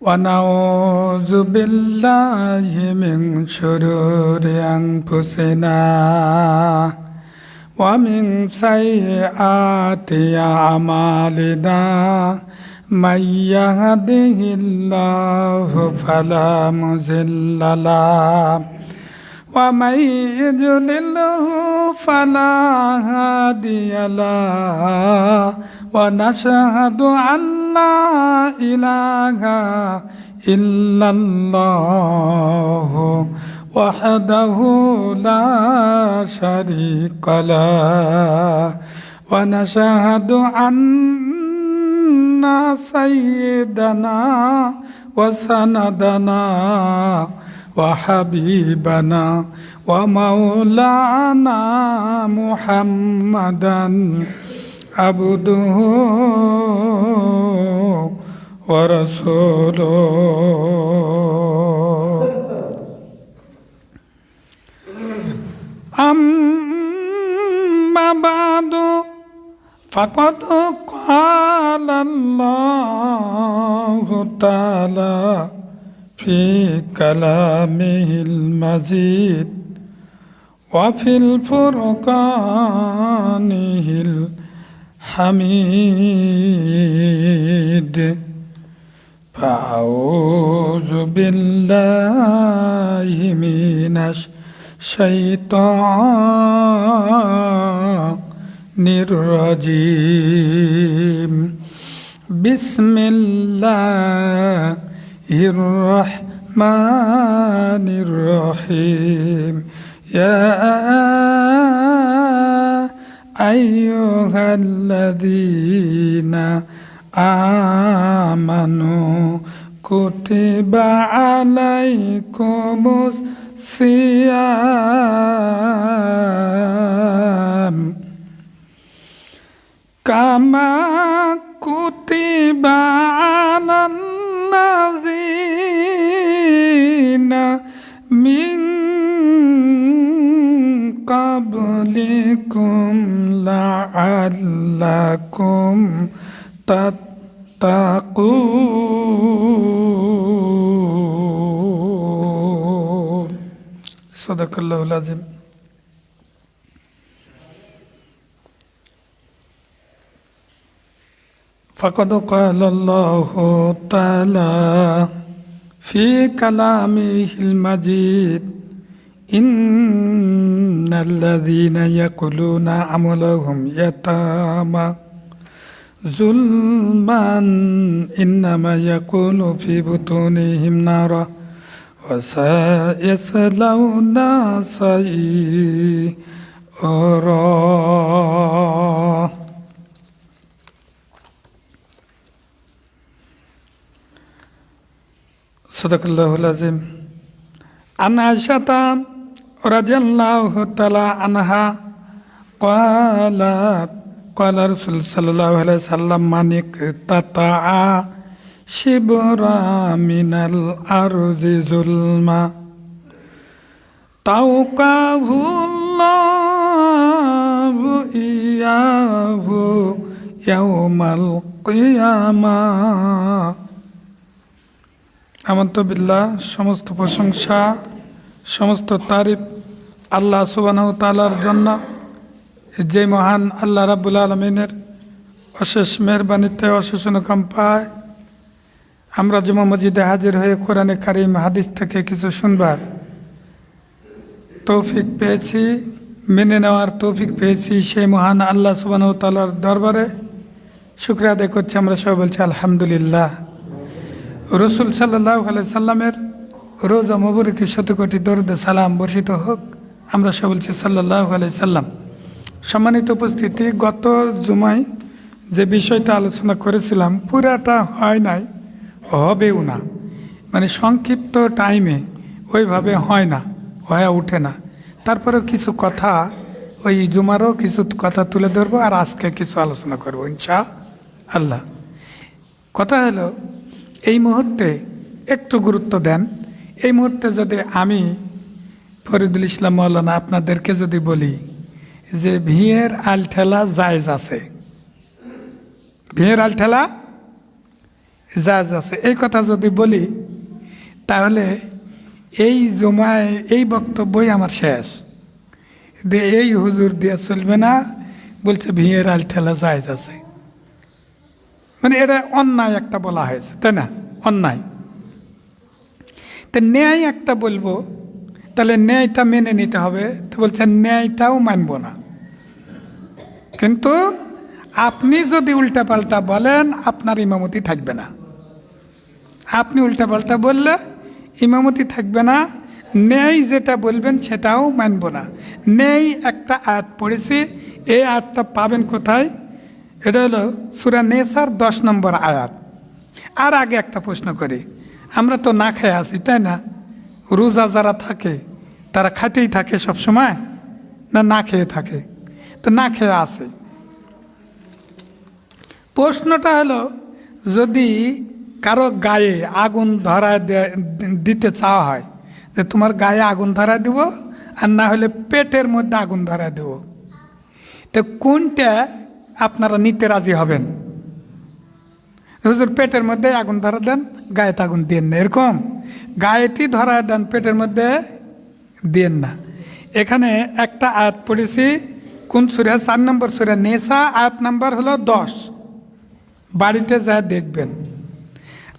ونعوذ بالله من شرور أنفسنا ومن سيئات أعمالنا من يهده الله فلا مضل له ومن يضلله فلا هادي له ونشهد أن لا إله إلا الله وحده لا شريك له ونشهد أن سيدنا وسندنا وحبيبنا ومولانا محمدا عبده ورسوله أما بعد فقد قال الله تعالى في كلامه المجيد وفي الفرقانه الحميد فأعوذ بالله من الشيطان الرجيم بسم الله الرحمن الرحيم يا أيها الذين آمنوا كتب عليكم الصيام كما كتب على الذين من قبلكم لعلكم تتقون صدق الله العظيم فقد قال الله تعالى في كلامه المجيد إن الذين يأكلون أموالهم يتامى ظلما إنما يكون في بطونهم نارا وسيصلون سعيرا صدق الله العظيم عن عائشة رضي الله تعالى عنها قالت قال رسول صلى الله عليه وسلم من اقتطع شبرا من الأرض ظلما توقعه الله إياه يوم القيامة আমন্ত বিল্লাহ সমস্ত প্রশংসা সমস্ত তারিফ আল্লাহ সুবহানাহু ওয়া তাআলার জন্য যে মহান আল্লাহ রাব্বুল আলামিনের অশেষ মেহেরবানিতে অশেষ অনুকম্পায় আমরা জুমা মসজিদে হাজির হয়ে কোরআনে কারীম হাদিস থেকে কিছু শুনবার তৌফিক পেয়েছি, মেনে নেওয়ার তৌফিক পেয়েছি। সেই মহান আল্লাহ সুবহানাহু ওয়া তাআলার দরবারে শুকরিয়া আদায় করছি। আমরা সবাই বলছি আলহামদুলিল্লাহ। রসুল সাল্লাল্লাহু আলাইহি সাল্লামের রোজা মুবারকে শতকোটি দরুদ সালাম বর্ষিত হোক। আমরা সবাই বলছি সাল্লাল্লাহু আলাইহি সাল্লাম। সম্মানিত উপস্থিতি, গত জুমায় যে বিষয়টা আলোচনা করেছিলাম পুরাটা হয় নাই, হবেও না, মানে সংক্ষিপ্ত টাইমে ওইভাবে হয় না, হয়ে ওঠে না। তারপরেও কিছু কথা ওই জুমারও কিছু কথা তুলে ধরবো আর আজকে কিছু আলোচনা করবো ইনশাআল্লাহ। কথা হলো, এই মুহূর্তে একটু গুরুত্ব দেন। এই মুহূর্তে যদি আমি ফরিদুল ইসলাম মাওলানা আপনাদেরকে যদি বলি যে ভিয়ের আল ঠেলা জায়েজ আছে, ভিয়ের আল ঠেলা জায়েজ আছে। এই কথা যদি বলি তাহলে এই জমায় এই বক্তব্যই আমার শেষ। এই হুজুর দিয়ে চলবে না, বলছে ভিড়ের আল ঠেলা জায়েজ আছে। মানে এটা অন্যায় একটা বলা হয়েছে, তাই না? অন্যায়। তো ন্যায় একটা বলবো, তাহলে ন্যায়টা মেনে নিতে হবে। তো বলছে ন্যায়টাও মানব না। কিন্তু আপনি যদি উল্টাপাল্টা বলেন আপনার ইমামতি থাকবে না। আপনি উল্টাপাল্টা বললে ইমামতি থাকবে না। ন্যায় যেটা বলবেন সেটাও মানব না। ন্যায় একটা আয়াত পড়েছি, এই আয়াতটা পাবেন কোথায়? এটা হলো সূরা নেসার 10 নম্বর আয়াত। আর আগে একটা প্রশ্ন করি, আমরা তো না খেয়ে আছি, তাই না? রোজা যারা থাকে তারা খাইতেই থাকে সব সময়, না না খেয়ে থাকে? তো না খেয়ে আছে। প্রশ্নটা হলো, যদি কারো গায়ে আগুন ধরায় দিতে চাওয়া হয়, যে তোমার গায়ে আগুন ধরায় দেব, আর না হলে পেটের মধ্যে আগুন ধরায় দেব, তো কোনটা আপনারা নিতে রাজি হবেন? হুজুর পেটের মধ্যে আগুন ধরা দেন, গায়েতে আগুন দেন না, এরকম? গায়েতেই ধরায় দেন, পেটের মধ্যে দেন না। এখানে একটা আয়াত পড়েছি, কোন সূরা? 4 নম্বর সূরা নেসা, আয়াত নাম্বার হলো 10। বাড়িতে যা দেখবেন।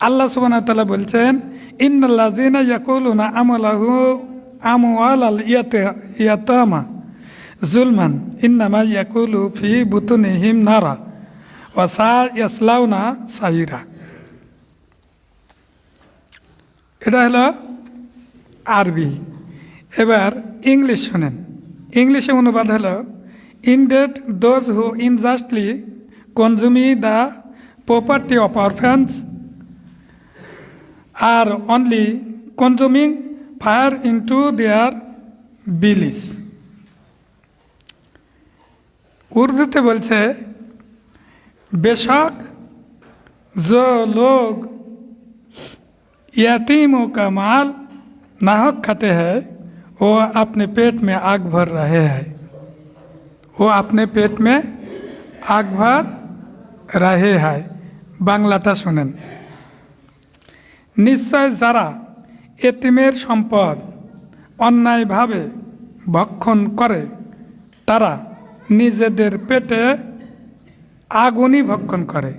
আল্লাহ সুবহানাহু ওয়া তাআলা বলছেন, ইন্নাল্লাযীনা ইয়াকুলুনা আমওয়ালাল ইয়াতামা যুলমান ইন্নামা ইয়াকুলু ফি বুতুনিহিম নারা ওয়া সায়াসলাউনা সাইরা। এটা হলো আরবি। এবার ইংলিশ শোনেন। ইংলিশে অনুবাদ হলো, indeed those who unjustly consume the property of orphans are only consuming fire into their bellies. উর্দুতে বলছে, बेशक जो लोग यतीमों का माल नाहक खाते हैं वो अपने पेट में आग भर रहे हैं, वो अपने पेट में आग भर रहे हैं। বাংলাটা শুনেন। নিশ্চয় যারা এতিমের সম্পদ অন্যায়ভাবে ভক্ষণ করে তারা নিজেদের পেটে আগুনই ভক্ষণ করে।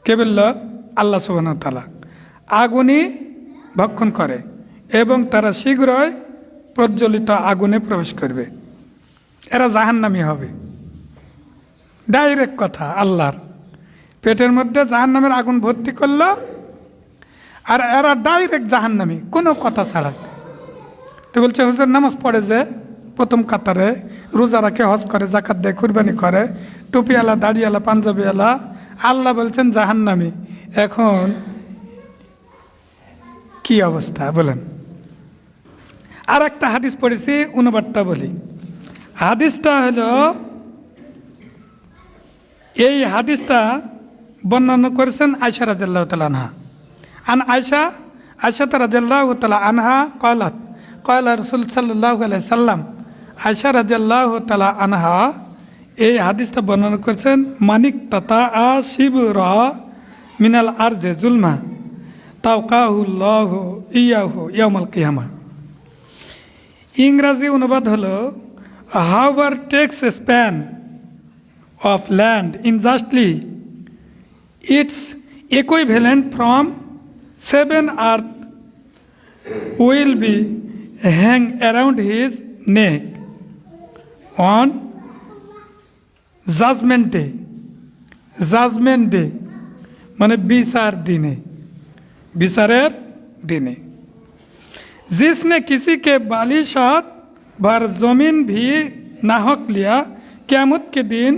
কে বলল? আল্লাহ সুবহানাহু ওয়া তাআলা। আগুনই ভক্ষণ করে এবং তারা শীঘ্রই প্রজ্বলিত আগুনে প্রবেশ করবে, এরা জাহান্নামী হবে। ডাইরেক্ট কথা আল্লাহর। পেটের মধ্যে জাহান্নামের আগুন ভর্তি করলো, আর এরা ডাইরেক্ট জাহান্নামী, কোনো কথা ছাড়া। তো বলছে হুজুর নামাজ পড়ে যে প্রথম কাতারে, রোজা রাখে, হজ করে, জাকাত দেয়, কুরবানি করে, টুপিওয়ালা, দাড়িওয়ালা, পাঞ্জাবিওয়ালা, আল্লাহ বলছেন জাহান্নামী। এখন কি অবস্থা বলেন? আর একটা হাদিস পড়েছি, অনুবাদটা বলি। হাদিসটা হলো, এই হাদিসটা বর্ণনা করেছেন আয়েশা রাদিয়াল্লাহু তাআলা আনহা। আন আয়েশা রাদিয়াল্লাহু তাআলা আনহা ক্বালাত ক্বালা রাসূল সাল্লাল্লাহু আলাইহি সাল্লাম। আয়েশা রাদিয়াল্লাহু তাআলা আনহা এই হাদিসটা বর্ণনা করেছেন, মানিক তাতা শিবরা মিনাল আরজে জুলমা তাওকাহুল্লাহু ইয়াহু ইয়াউমাল কিয়ামা। ইংরাজি অনুবাদ হলো, however takes a span of land unjustly, its equivalent from 7 earth will be hang around his neck on judgment day. Judgment day মানে বিচার দিনে, বিচারের দিনে। जिसने किसी के बालिशात भर जमीन भी नाहक लिया, क़यामत के दिन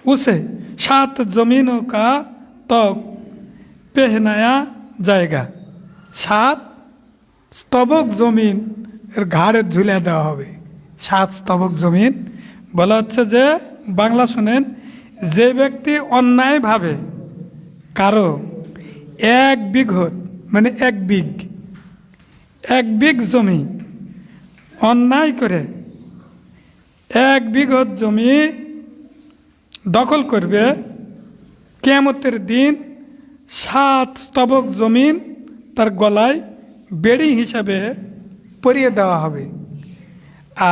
उसे 7 जमीनों का तोक पहनाया जाएगा। 7 স্তবক জমিন এর ঘাড়ে ঝুলে দেওয়া হবে। 7 স্তবক জমিন বলা হচ্ছে যে, বাংলা শুনেন, যে ব্যক্তি অন্যায়ভাবে কারো 1 বিঘত মানে 1 বিঘ জমি অন্যায় করে 1 বিঘত জমি দখল করবে, কিয়ামতের দিন 7 স্তবক জমিন তার গলায় বেড়ি হিসাবে পরিয়ে দেওয়া হবে,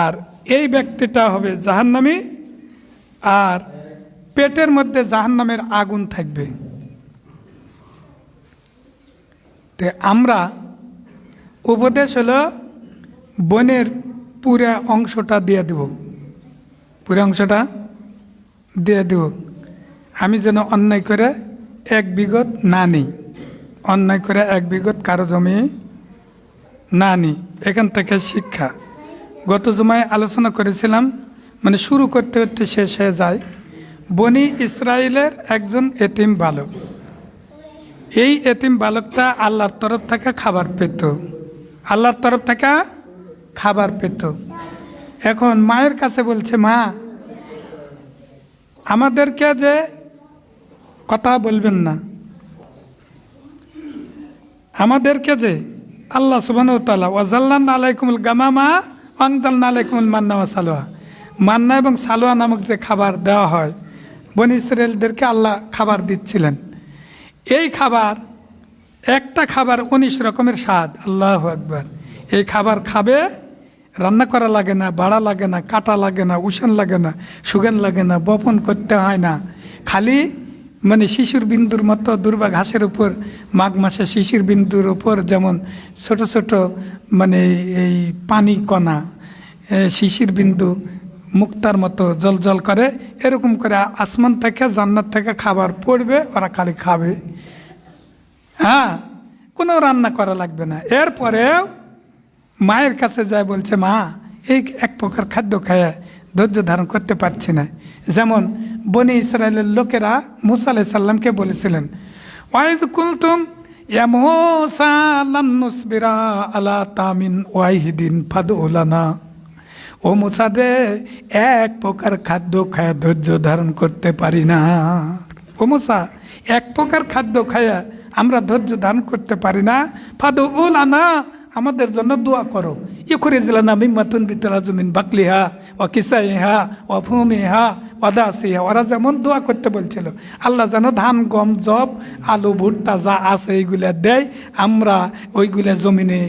আর এই ব্যক্তিটা হবে জাহান্নামী, আর পেটের মধ্যে জাহান্নামের আগুন থাকবে। তো আমরা উপদেশ হলো বনের পুরা অংশটা দিয়ে দেব, পুরা অংশটা দিয়ে দেব। আমি যেন অন্যায় করে 1 বিঘত না নিই, অন্যায় করে 1 বিঘত কারো জমি না নিই। এখান থেকে শিক্ষা গত জুমায় আলোচনা করেছিলাম, মানে শুরু করতে করতে শেষ হয়ে যায়। বনি ইসরায়েলের একজন এতিম বালক, এই এতিম বালকটা আল্লাহর তরফ থেকে খাবার পেত, আল্লাহর তরফ থেকে খাবার পেত। এখন মায়ের কাছে বলছে, মা আমাদেরকে যে কথা বলবেন না, আমাদেরকে যে আল্লাহ সুবহানাহু ওয়া তাআলা ওয়াজাল্লানা আলাইকুমুল গামামা ওয়ানজালনা আলাইকুমুল মান্না ওয়া সালওয়া, মান্না এবং সালোয়া নামক যে খাবার দেওয়া হয় বনি ইসরায়েলদেরকে আল্লাহ খাবার দিচ্ছিলেন। এই খাবার একটা খাবার 19 রকমের স্বাদ, আল্লাহু আকবার। এই খাবার খাবে, রান্না করা লাগে না, বাড়া লাগে না, কাটা লাগে না, উষান লাগে না, সুগান লাগে না, বপন করতে হয় না, খালি মানে শিশুর বিন্দুর মতো দুর্বা ঘাসের উপর মাঘ মাসে শিশির বিন্দুর উপর যেমন ছোট ছোট মানে এই পানি কণা শিশির বিন্দু মুক্তার মতো জল জল করে, এরকম করে আসমান থেকে জান্নাত থেকে খাবার পড়বে, ওরা খালি খাবে, হ্যাঁ, কোনো রান্না করা লাগবে না। এরপরেও মায়ের কাছে যায় বলছে, মা এই এক প্রকার খাদ্য খায় ধৈর্য ধারণ করতে পারছি না। যেমন বনি ইসরায়েলের লোকেরা মুসা আলাইহিস সালামকে বলেছিলেন, ওয়াইজ কুলতুম ইয়া মুসা লান নুসবিরা আলা তামিন ওয়াহিদিন ফাদউ লানা, ও মুসা দে এক প্রকার খাদ্য খায় ধৈর্য ধারণ করতে পারি না। ও মুসা, এক প্রকার খাদ্য খায় আমরা ধৈর্য ধারণ করতে পারি না, ফাদউ লানা, আমাদের জন্য দোয়া করো। ইখরিজ লানা মিম্মা তুনবিতুল আরজু মিন বাকলিহা ওয়া কিসাইহা ওয়া ফুমিহা ওয়া দাসিহা। ওরা যেমন দোয়া করতে বলছিল, আল্লাহ যেন ধান গম জব আলু ভুট্টা যা আছে এইগুলা দেয়, আমরা ওইগুলা জমিনে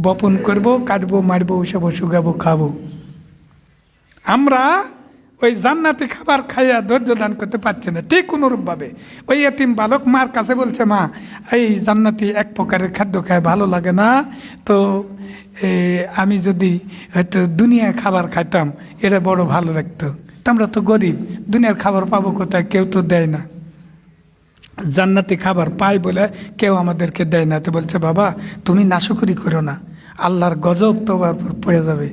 বপন করব, কাটবো, মারবো, ওসব শুকাবো, খাবো। আমরা ওই জান্নাতি খাবার খাইয়া ধৈর্য দান করতে পারছে না। ঠিক অনুরূপভাবে ওই এতিম বালক মার কাছে বলছে, মা এই জান্নাতি এক প্রকারের খাদ্য খায় ভালো লাগে না, তো আমি যদি হয়তো দুনিয়ার খাবার খাইতাম এটা বড় ভালো লাগতো, তো আমরা তো গরিব, দুনিয়ার খাবার পাবো কোথায়, কেউ তো দেয় না, জান্নাতি খাবার পাই বলে কেউ আমাদেরকে দেয় না। তো বলছে, বাবা তুমি নাশকরি করো না, আল্লাহর গজব তোমার উপর পড়ে যাবে।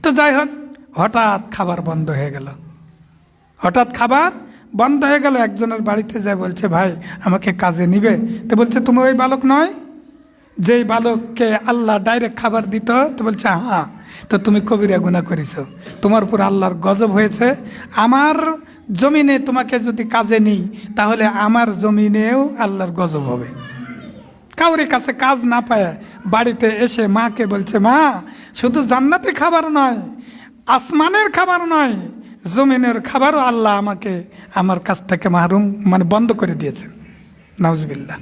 তো যাই হোক, হঠাৎ খাবার বন্ধ হয়ে গেল, হঠাৎ খাবার বন্ধ হয়ে গেল। একজনের বাড়িতে যায় বলছে, ভাই আমাকে কাজে নিবে? তো বলছে, তুমি ওই বালক নয় যেই বালককে আল্লাহ ডাইরেক্ট খাবার দিত? তো বলছে, হ্যাঁ। তো তুমি কবিরা গুনাহ করেছ, তোমার উপর আল্লাহর গজব হয়েছে, আমার জমিনে তোমাকে যদি কাজে নিই তাহলে আমার জমিনেও আল্লাহর গজব হবে। কাউরে কাছে কাজ না পায় বাড়িতে এসে মাকে বলছে, মা শুধু জান্নাতি খাবার নয়, আসমানের খাবার নয়, জমিনের খাবারও আল্লাহ আমাকে আমার কাছ থেকে মাহরুম মানে বন্ধ করে দিয়েছে, নাউজুবিল্লাহ,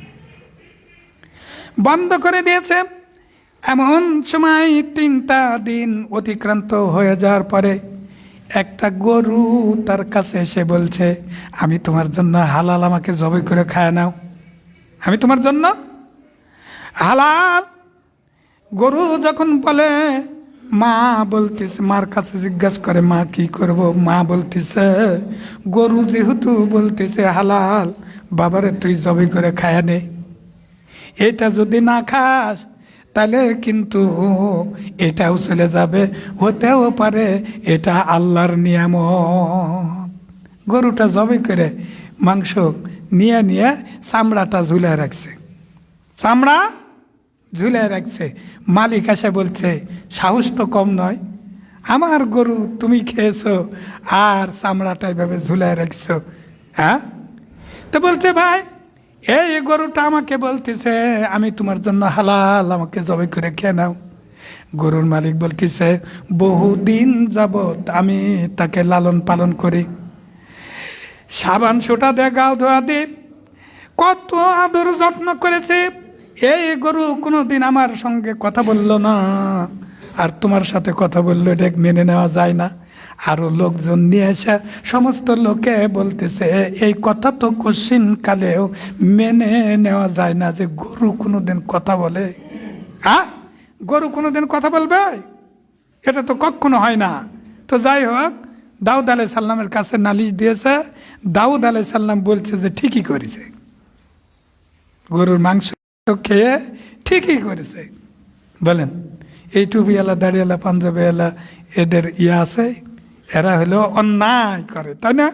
বন্ধ করে দিয়েছে। এমন সময় 3টা দিন অতিক্রান্ত হয়ে যাওয়ার পরে একটা গরু তার কাছে এসে বলছে, আমি তোমার জন্য হালাল, আমাকে জবাই করে খায় নাও, আমি তোমার জন্য হালাল। গরু যখন বলে, মা বলতেছে, মার কাছে জিজ্ঞাসা করে, মা কি করব? মা বলতেছে, গরু যেহেতু বলতেছে হালাল, বাবারে তুই জবাই করে খায় নে, এটা যদি না খাস তাহলে কিন্তু এটাও চলে যাবে, হতেও পারে এটা আল্লাহর নিয়ামত। গরুটা জবাই করে মাংস নিয়ে নিয়ে চামড়াটা ঝুলে রাখছে, চামড়া ঝুলে রাখছে। মালিক এসে বলছে, সাহস তো কম নয়, আমার গরু তুমি খেয়েছো আর চামড়াটা এভাবে ঝুলে রাখছো, হ্যাঁ? তো বলছে, ভাই এই গরুটা আমাকে বলতেছে আমি তোমার জন্য হালাল, আমাকে জবাই করে খেয়ে নাও। গরুর মালিক বলতেছে, বহুদিন যাবত আমি তাকে লালন পালন করি, সাবান সোটা দিয়ে গাও ধোয়া দিই, কত আদর যত্ন করেছে। এই গরু কোনোদিন আমার সঙ্গে কথা বলল না, আর তোমার সাথে কথা বললো, এটা মেনে নেওয়া যায় না। আরও লোকজন নিয়ে এসে সমস্ত লোকে বলতেছে এই কথা তো কোশ্চিন কালেও মেনে নেওয়া যায় না যে গরু কোনোদিন কথা বলে। হ্যাঁ, গরু কোনোদিন কথা বলবে? এটা তো কখনো হয় না। তো যাই হোক, দাউদ আলাইহিস সালামের কাছে নালিশ দিয়েছে। দাউদ আলাইহিস সালাম বলছে যে ঠিকই করেছে, গরুর মাংস খেয়ে ঠিকই করেছে। বলেন, এই টুপিওয়ালা, দাড়িওয়ালা, পাঞ্জাবিওয়ালা এদের আছে, এরা হলো অন্যায় করে, তাই না?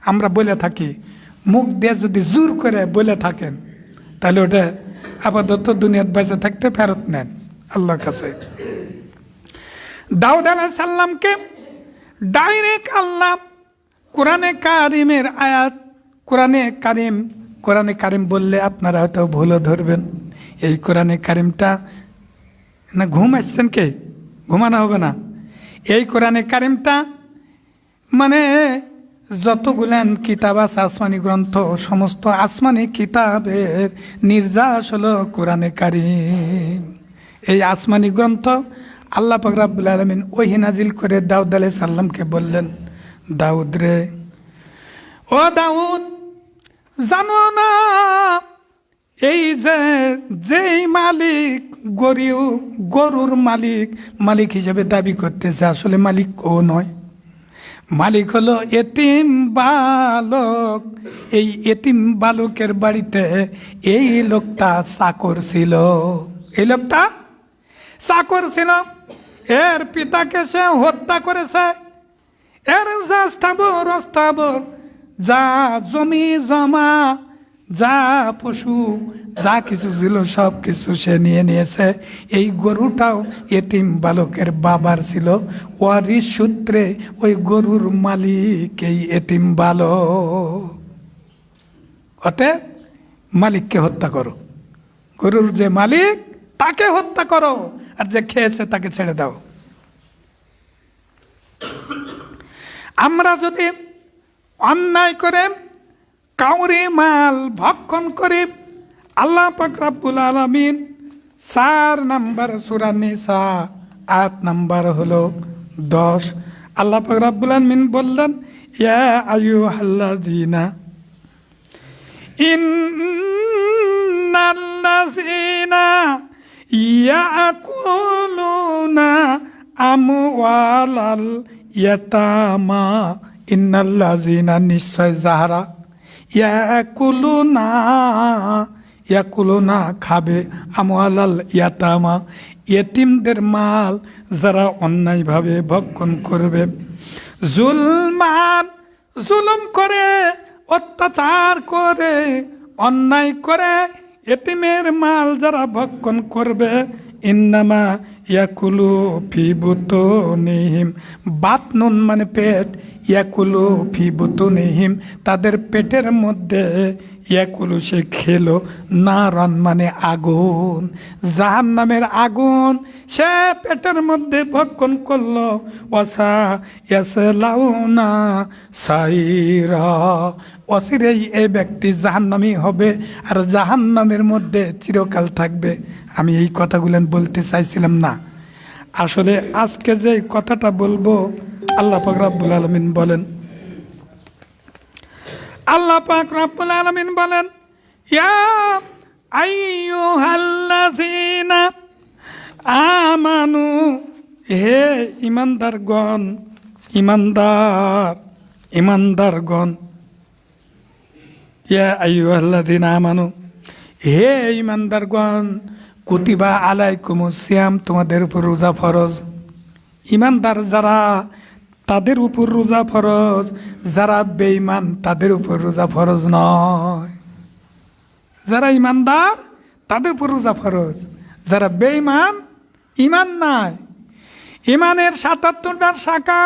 আমরা বলে থাকি, মুখ দিয়ে যদি জোর করে বলে থাকেন তাহলে ওটা আপাতত দুনিয়ার বেঁচে থাকতে ফেরত নেন আল্লাহর কাছে। দাউদ আলাইহিস সালামকে ডাইরেক্ট আল্লাহ কোরআনে কারিমের আয়াত, কোরআনে কারিম বললে আপনারা হয়তো ভুলও ধরবেন। এই কোরআনে কারিমটা না, ঘুম আসছেন কে? ঘুমানো হবে না। এই কোরআনে কারিমটা মানে যতগুলেন কিতাব আছে, আসমানি গ্রন্থ, সমস্ত আসমানি কিতাবের নির্যাস হলো কোরআনে কারিম। এই আসমানি গ্রন্থ আল্লাহ পাক রব্বুল আলামিন ওহী নাজিল করে দাউদ আলাইহিস সালামকে বললেন, দাউদ রে, ও দাউদ, জানো না এই যেই মালিক গরুর মালিক হিসেবে দাবি করতেছে, আসলে মালিক ও নয়, মালিক হলো এতিম বালক। এই এতিম বালকের বাড়িতে এই লোকটা চাকর ছিল। এই লোকটা চাকর ছিল, এর পিতাকে সে হত্যা করেছে। এর যা স্থাবর যা জমি জমা, যা পশু, যা কিছু ছিল সব কিছু সে নিয়েছে। এই গরুটাও এতিম বালকের বাবার ছিল, ওয়ারিশ সূত্রে ওই গরুর মালিক এই এতিম বালক। অতএব মালিককে হত্যা করো, গরুর যে মালিক তাকে হত্যা করো, আর যে খেয়েছে তাকে ছেড়ে দাও। আমরা যদি অন্যায় করে কাউরি মাল ভক্ষণ করে, আল্লাহ পাক রব্বুল আলামিন 4 নম্বর সূরা নিসা আয়াত নাম্বার হলো 10, আল্লাহ পাক রব্বুল আলামিন বললেন, ইয়া আইয়ুহাল্লাযীনা ইন্নাল্লাযীনা ইয়াকুলুনা আমওয়ালাল ইয়াতামা, ইন্নাল্লাযীনা, নিশ্চয় যাহারা, ইয়াকুলুনা খাবে, আমওয়ালাল ইয়াতামা, ইয়েতিমদের মাল যারা অন্যায়ভাবে ভক্ষণ করবে, জুলুম করে, অত্যাচার করে, অন্যায় করে এতিমের মাল যারা ভক্ষণ করবে, ইন্নামা ইয়াকুলু ফি বুতুনিহিম, বাতনুন মানে পেট, ইয়াকুলু ফি বুতুনিহিম তাদের পেটের মধ্যে, ইয়াকুলু সে খেলো, নারান মানে আগুন, জাহান্নামের আগুন সে পেটের মধ্যে ভক্ষণ করলো, ওয়াসা ইয়াসলাউনা সাইরা, অচিরেই এই ব্যক্তি জাহান্নামী হবে আর জাহান্নামের মধ্যে চিরকাল থাকবে। আমি এই কথাগুলো বলতে চাইছিলাম না, আসলে আজকে যে কথাটা বলবো আল্লাহ পাক রব্বুল আলামিন বলেন, আল্লাহ পাক রব্বুল আলামিন বলেন, ইয়া আইয়ুহাল্লাযীনা আমানু, হে ইমানদারগণ, ইয়া আইয়ুহাল্লাযীনা আমানু, হে ইমানদারগণ, কুতিবা আলাইকুমুস সিয়াম, তোমাদের উপর রোজা ফরজ। ইমানদার যারা তাদের উপর রোজা ফরজ, যারা বেঈমান তাদের উপর রোজা ফরজ নয়। যারা ইমানদার তাদের উপর রোজা ফরজ, যারা বেঈমান, ইমান নাই। ইমানের ৭৭টার শাখা,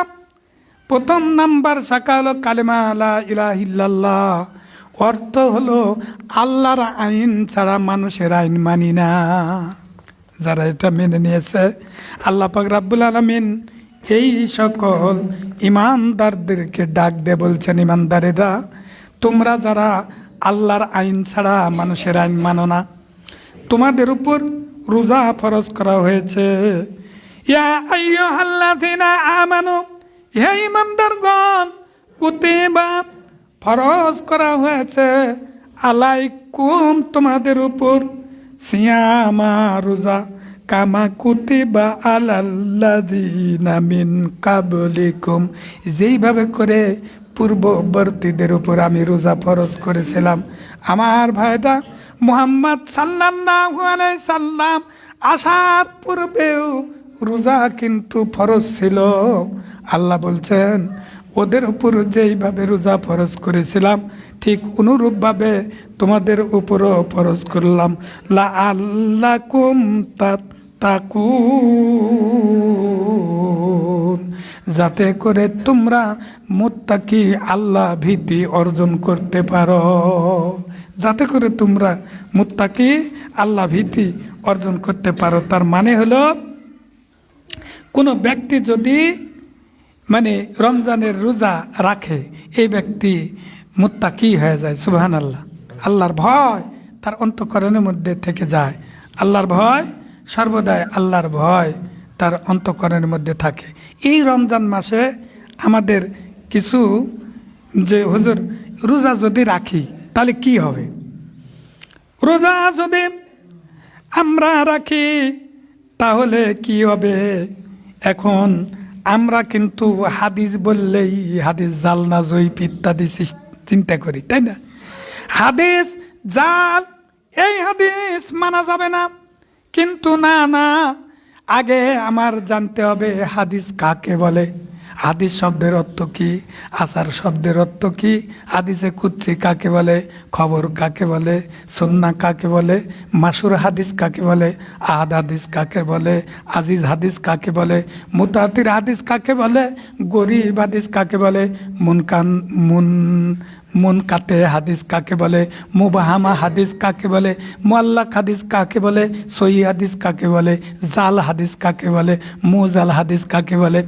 প্রথম নাম্বার শাখা হলো কালেমা লা ইলাহা ইল্লাল্লাহ, অর্থ হলো আল্লাহর আইন ছাড়া মানুষের আইন মানি না। যারা এটা মেনে নিয়েছে, আল্লাহ পাক রব্বুল আলামিন এই সকল ইমানদারদেরকে ডাক দিয়ে বলছেন, ইমানদারেরা, তোমরা যারা আল্লাহর আইন ছাড়া মানুষের আইন মানো না। তোমাদের উপর রোজা ফরজ করা হয়েছে। ইয়া আইয়ুহাল্লাযীনা আমানু, হে ঈমানদারগণ, কুতিবা ফরজ করা হয়েছে, আলাইকুম তোমাদের উপর, সিয়ামা রোজা, কামা কুতিবা আলাল্লাযীনা মিন কাবলিকুম, যেইভাবে করে পূর্ববর্তীদের উপর আমি রোজা ফরজ করেছিলাম। আমার ভাইটা মুহাম্মদ সাল্লাল্লাহু আলাইহি সাল্লাম আসার পূর্বেও রোজা কিন্তু ফরজ ছিল। আল্লাহ বলছেন ওদের উপর যেইভাবে রোজা ফরজ করেছিলাম ঠিক অনুরূপভাবে তোমাদের উপরও ফরজ করলাম, লাআল্লাকুম তাত্তাকুন, যাতে করে তোমরা মুত্তাকি আল্লাহ ভীতি অর্জন করতে পারো, যাতে করে তোমরা মুত্তাকি আল্লাহ ভীতি অর্জন করতে পারো। তার মানে হলো কোনো ব্যক্তি যদি রমজানের রোজা রাখে, এই ব্যক্তি মুত্তাকি হয়ে যায়। সুবহানাল্লাহ। আল্লাহর ভয় তার অন্তঃকরণের মধ্যে থেকে যায়। আল্লাহর ভয় সর্বদাই, আল্লাহর ভয় তার অন্তঃকরণের মধ্যে থাকে। এই রমজান মাসে আমাদের কিছু যে হুজুর রোজা যদি রাখি তাহলে কি হবে? রোজা যদি আমরা রাখি তাহলে কি হবে? এখন আমরা কিন্তু হাদিস বললেই হাদিস জাল না জয়ীফ ইত্যাদি চিন্তা করি, তাই না? হাদিস জাল, এই হাদিস মানা যাবে না। কিন্তু না না, আগে আমার জানতে হবে হাদিস কাকে বলে, হাদিস শব্দের অর্থ কি, আসার শব্দের অর্থ কি, হাদিসে কুদসি কাকে বলে, খবর কাকে বলে, সুন্নাহ কাকে বলে, মাসুর হাদিস কাকে বলে, আহাদ হাদিস কাকে বলে, আজিজ হাদিস কাকে বলে, মুতাতির হাদিস কাকে বলে, গরিব হাদিস কাকে বলে, মুনকাতে হাদিস কাকে বলে, মুবাহামা হাদিস কাকে বলে, মুআল্লাক হাদিস কাকে বলে, সহি হাদিস কাকে বলে, জাল হাদিস কাকে বলে, মুজাল হাদিস কাকে বলে।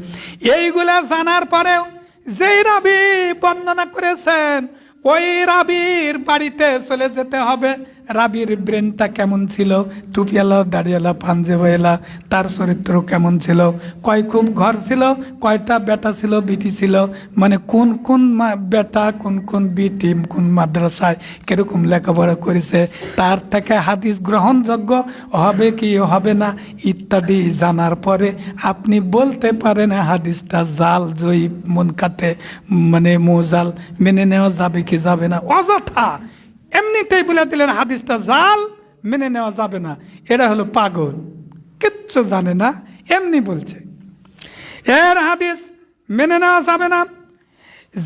এইগুলা জানার পরেও যেই রাবি বর্ণনা করেছেন ওই রাবির বাড়িতে চলে যেতে হবে। রাবির ব্রেনটা কেমন ছিল, টুপিয়ালা, দাড়িয়ালা, পাঞ্জাবিওয়ালা, তার চরিত্র কেমন ছিল, কয় খুব ঘর ছিল, কয়টা বেটা ছিল, বিটি ছিল, কোন কোন বেটা, কোন কোন বিটি, কোন মাদ্রাসায় কীরকম লেখাপড়া করেছে, তার থেকে হাদিস গ্রহণযোগ্য হবে কি হবে না ইত্যাদি জানার পরে আপনি বলতে পারেন হাদিসটা জাল, জয়ীফ, মুনকাতে মোজাল মেনে নেওয়া যাবে কি যাবে না। অযথা এমনিতেই বলে দিলেন হাদিসটা জাল, মেনে নেওয়া যাবে না। এরা হলো পাগল, কিচ্ছু জানে না, এমনি বলছে এর হাদিস মেনে নেওয়া যাবে না।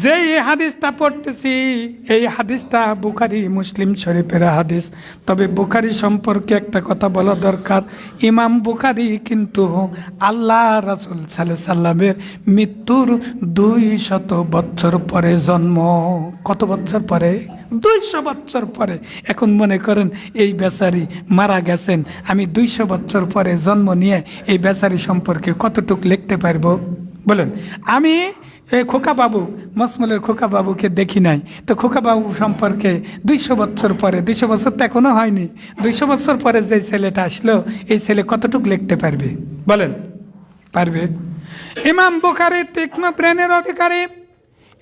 যেই হাদিসটা পড়তেছি এই হাদিসটা বুখারী মুসলিম শরীফের হাদিস। তবে বুখারী সম্পর্কে একটা কথা বলা দরকার। ইমাম বুখারী কিন্তু আল্লাহ রাসূল সাল্লাল্লাহু আলাইহি সাল্লামের মৃত্যুর 200 বছর পরে জন্ম। কত বছর পরে? 200 বছর পরে। এখন মনে করেন এই বেচারি মারা গেছেন, আমি 200 বছর পরে জন্ম নিয়ে এই বেচারি সম্পর্কে কতটুকু লিখতে পারবো বলেন? আমি খোকা বাবু, মসমলের খোকা বাবুকে দেখি নাই, তো খোকা বাবু সম্পর্কে 200 বছর পরে, 200 বছর তো এখনো হয়নি, 200 বছর পরে যে ছেলেটা আসলো এই ছেলে কতটুকু লিখতে পারবে বলেন? পারবে? ইমাম বুখারী তীক্ষ্ণ ব্রেনের অধিকারী,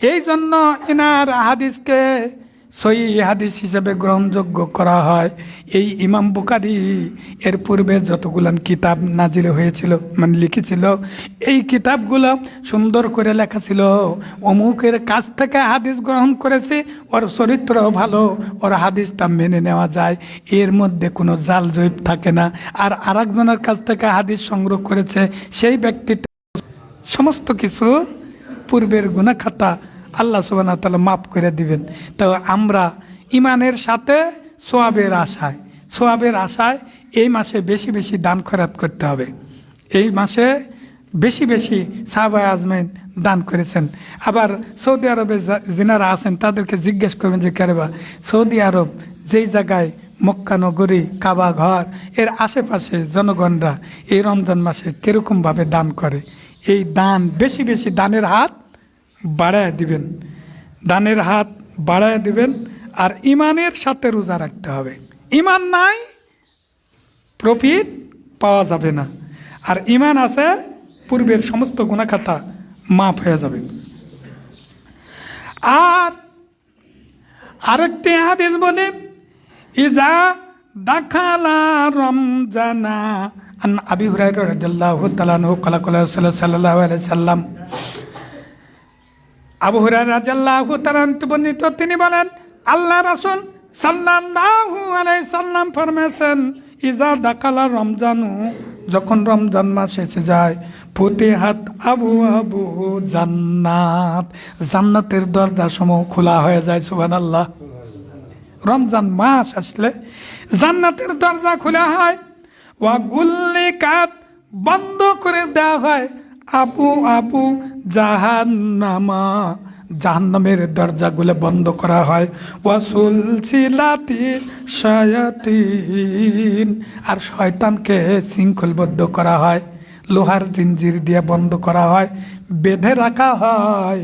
এই জন্য এনার হাদিসকে সহিহ হাদিস হিসেবে গ্রহণযোগ্য করা হয়। এই ইমাম বুখারী এর পূর্বে যতগুলো কিতাব নাজিল হয়েছিল লিখেছিল, এই কিতাবগুলো সুন্দর করে লেখা ছিল, অমুকের কাছ থেকে হাদিস গ্রহণ করেছে, ওর চরিত্র ভালো, ওর হাদিসটা মেনে নেওয়া যায়, এর মধ্যে কোনো জাল জয়ীফ থাকে না। আর আরেকজনের কাছ থেকে হাদিস সংগ্রহ করেছে, সেই ব্যক্তিটা সমস্ত কিছু পূর্বের গুনাহ খাতা আল্লাহ সুবহানাহু ওয়া তাআলা মাফ করে দিবেন। তো আমরা ইমানের সাথে সোয়াবের আশায় এই মাসে বেশি বেশি দান খয়রাত করতে হবে। এই মাসে বেশি বেশি সাহাবায়ে আজমাইন দান করেছেন। আবার সৌদি আরবে যিনারা আছেন তাদেরকে জিজ্ঞেস করবেন যে কেরেবা সৌদি আরব যেই জায়গায় মক্কা নগরী, কাবা ঘর, এর আশেপাশে জনগণরা এই রমজান মাসে কীরকমভাবে দান করে। এই দান বেশি বেশি দানের হাত বাড়ায় দিবেন, দানের হাত বাড়ায় দিবেন। আর ইমানের সাথে রোজা রাখতে হবে। ইমান নাই, প্রফিট পাওয়া যাবে না। আর ইমান আছে, পূর্বের সমস্ত গুনাহখাতা মাফ হয়ে যাবে। আর আরেকটি হাদিস বলে, ইজা দাখালা রমজানা আন আবি হুরায়রা রাদিয়াল্লাহু তাআলা আনহু ক্বালা ক্বালা রাসূলুল্লাহ সাল্লাল্লাহু আলাইহি সাল্লাম, আবু হুরায়রা রাদিয়াল্লাহু তাআলা বর্ণিত, তিনি বলেন আল্লাহ রাসূল সাল্লাল্লাহু আলাইহি সাল্লাম ফরমায়েছেন, ইজা দাখালা রমজানু, যখন রমজান মাস এসে যায়, ফুতিহাত আবু আবু জান্নাত, জান্নাতের দরজা সমূহ খোলা হয়ে যায়। সুবহানাল্লাহ। রমজান মাস আসলে জান্নাতের দরজা খোলা হয়। ওয়া গুল্লিকাত, বন্ধ করে দেওয়া হয় আবু আবু জাহান্নামা, জাহান্নামের দরজাগুলো বন্ধ করা হয়। ওয়াসুলসিলাতি শায়াতিন, আর শয়তানকে শৃঙ্খলবদ্ধ করা হয়, লোহার জিঞ্জির দিয়ে বন্ধ করা হয়, বেঁধে রাখা হয়,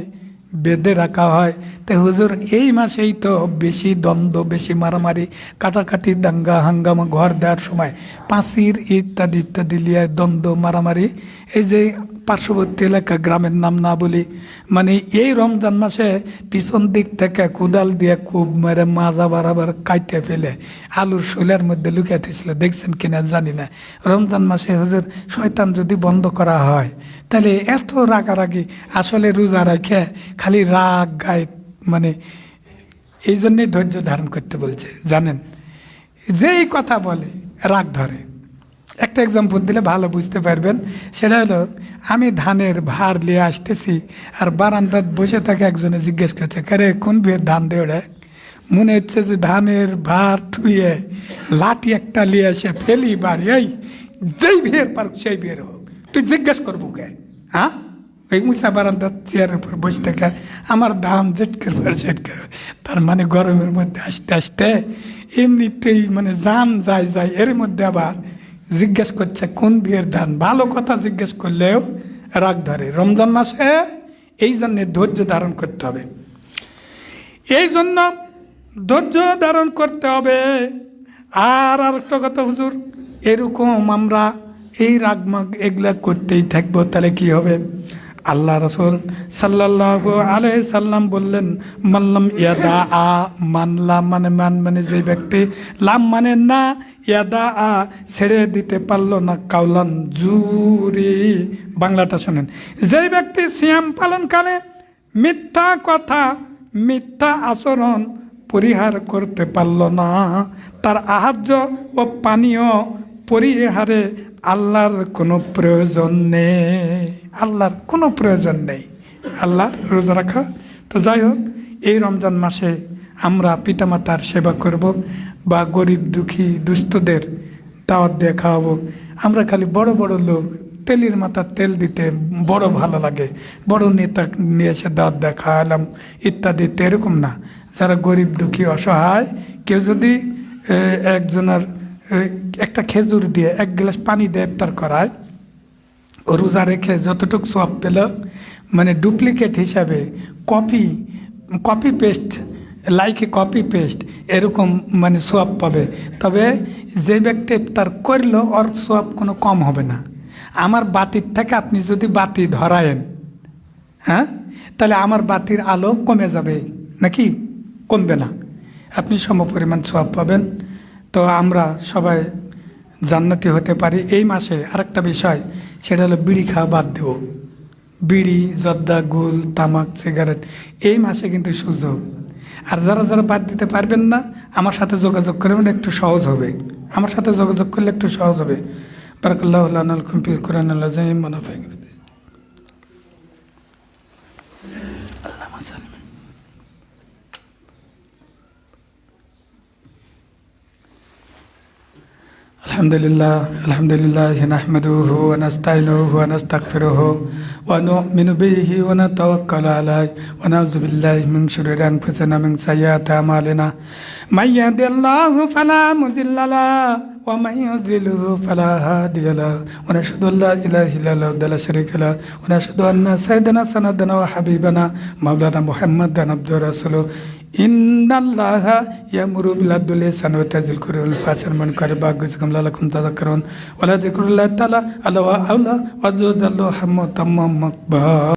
বেঁধে রাখা হয়। তো হুজুর, এই মাসেই তো বেশি দ্বন্দ্ব, বেশি মারামারি, কাটাকাটি, দাঙ্গা হাঙ্গামা, ঘর দেওয়ার সময় পাঁচির ইত্যাদি ইত্যাদি লিয়ে দ্বন্দ্ব মারামারি। এই যে পার্শ্ববর্তী এলাকা, গ্রামের নাম না বলি, মানে এই রমজান মাসে পিছন দিক থেকে কোদাল দিয়ে খুব মেরে মাজা বারাবার কাইটে ফেলে আলুর শৈলের মধ্যে লুকিয়ে দিয়েছিল, দেখছেন কিনা জানি না। রমজান মাসে হুজুর শয়তান যদি বন্ধ করা হয়, তাহলে এত রাগারাগি, আসলে রোজা রেখে খালি রাগ গায়ে, মানে এই জন্যেই ধৈর্য ধারণ করতে বলছে। জানেন, যেই কথা বলে রাগ ধরে। একটা এক্সাম্পল দিলে ভালো বুঝতে পারবেন। সেটা হলো, আমি ধানের ভার নিয়ে আসতেছি, আর বারান্দায় বসে থাকে একজনে জিজ্ঞেস করছে, কারে কোন বিয়ের ধান দেওয়া? মনে হচ্ছে যে ধানের ভার থুয়ে লাঠি একটা নিয়ে এসে ফেলি বাড়ি, এই যেই বিয়ের পার সেই বিয়ের হোক, তুই জিজ্ঞেস করবো কে? হ্যাঁ, ওই মুসা বারান্দার চেয়ারের উপর বসে থাকে, আমার ধান জেটকের পর জেটকের। তার মানে গরমের মধ্যে আসতে আসতে এমনিতেই মানে জান যায় যায়, এর মধ্যে আবার জিজ্ঞেস করছে কোন বিয়ের ধান। ভালো কথা জিজ্ঞেস করলেও রাগ ধরে। রমজান মাসে এই জন্যে ধৈর্য ধারণ করতে হবে, এই জন্য ধৈর্য ধারণ করতে হবে। আর একটা কথা হুজুর, এরকম আমরা এই রাগমাগ এগুলা করতেই থাকবো, তাহলে কি হবে? আল্লাহ রাসূল সাল্লাল্লাহু আলাইহি সাল্লাম বললেন, মাল্লাম ইয়াদা আ, মানলা মানে মান, মানে যে ব্যক্তি, লাম মানে না, ইয়াদা আ ছেড়ে দিতে পারলো না, কাউলান জুরি, বাংলাটা শোনেন, যে ব্যক্তি সিয়াম পালনকালে মিথ্যা কথা, মিথ্যা আচরণ পরিহার করতে পারল না, তার আহার্য ও পানীয় পরিহারে আল্লাহর কোনো প্রয়োজন নেই, আল্লাহর কোনো প্রয়োজন নেই আল্লাহর রোজা রাখা। তো যাই হোক, এই রমজান মাসে আমরা পিতামাতার সেবা করব, বা গরিব দুঃখী দুস্থদের দাওয়াত দিয়ে খাওয়াবো। আমরা খালি বড় বড় লোক, তেলের মাথার তেল দিতে বড় ভালো লাগে, বড় নেতা নিয়ে এসে দাওয়াত দিয়ে খাওয়ালাম ইত্যাদি, এরকম না। যারা গরিব দুঃখী অসহায়, কেউ যদি একজনের একটা খেজুর দিয়ে এক গ্লাস পানি দিয়ে ইফতার করায়, ও রোজা রেখে যতটুকু সওয়াব পেল, মানে ডুপ্লিকেট হিসাবে কপি পেস্ট, লাইকে কপি পেস্ট এরকম মানে সওয়াব পাবে। তবে যে ব্যক্তি ইফতার করলো, ওর সওয়াব কোনো কম হবে না। আমার বাতির থেকে আপনি যদি বাতি ধরায়েন, হ্যাঁ, তাহলে আমার বাতির আলো কমে যাবে নাকি? কমবে না, আপনি সমপরিমাণ সওয়াব পাবেন। তো আমরা সবাই জান্নাতি হতে পারি এই মাসে। আরেকটা বিষয়, সেটা হলো বিড়ি খাওয়া বাদ দেব। বিড়ি, জর্দা, গুল, তামাক, সিগারেট এই মাসে কিন্তু সুযোগ। আর যারা যারা বাদ দিতে পারবেন না, আমার সাথে যোগাযোগ করবেন, একটু সহজ হবে। আমার সাথে যোগাযোগ করলে একটু সহজ হবে। বারাকাল্লাহু লানা লাকুম ফিল কুরআনিল আযীম ওয়া নাফা'নি। আল্লাহুম্মা সাল্লি। আলহামদুলিল্লাহ, আলহামদুলিল্লাহ নাহমাদুহু ওয়া নাস্তাইনুহু ওয়া নাস্তাগফিরুহু ওয়া নু'মিনু বিহি ওয়া নাতাওয়াক্কালু আলাইহি ওয়া নাউযু বিল্লাহি মিন শুরুরি আনফুসিনা মিন সাইয়্যাতি আমালিনা। মান ইয়াহদিল্লাহু ফালা মুযিল্লা লাহু ওয়া মান ইউদ্লিলহু ফালা হাদিয়া লাহু। ওয়া নাশহাদু আল্লা ইলাহা ইল্লাল্লাহু ওয়াহদাহু লা শারীকা লাহু ওয়া নাশহাদু আন্না সাইয়্যিদানা সানাদানা ওয়া হাবিবানা মাওলানা মুহাম্মাদান আবদুহু ওয়া রাসূলুহু। ইন্নাল্লাহা ইয়ামুরু বিল আদলি ওয়াল ইহসানি ওয়া ইতা'জিল কুরবি ওয়াল ফাহশা'i ওয়াল মুনকারি ওয়া ইয়া'iযুকুম লা'আল্লাকুম তাযাক্কারুন ওয়া লা যিকরুল্লাহি তাআলা আলা ওয়া আওলা ওয়া যাল্লু হাম্মাতাম মাকবা।